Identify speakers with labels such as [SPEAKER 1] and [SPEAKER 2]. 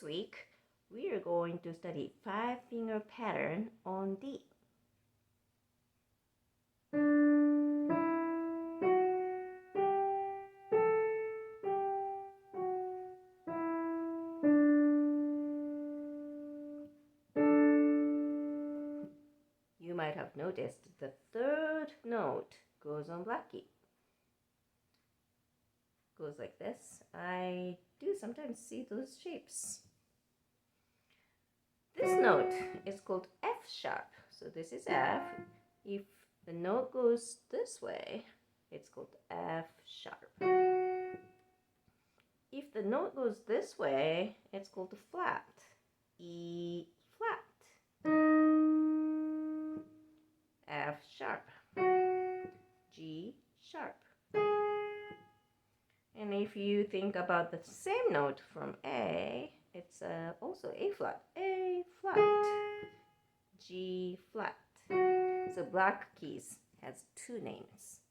[SPEAKER 1] This week, we are going to study five-finger pattern on D. You might have noticed the third note goes on black key. Goes like this. I do sometimes see those shapes. This note is called F sharp. So this is F. If the note goes this way, it's called F sharp. If the note goes this way, it's called a flat. E flat. F sharp. G sharp. And if you think about the same note from A, it's also A flat. A flat. G flat. So black keys has two names.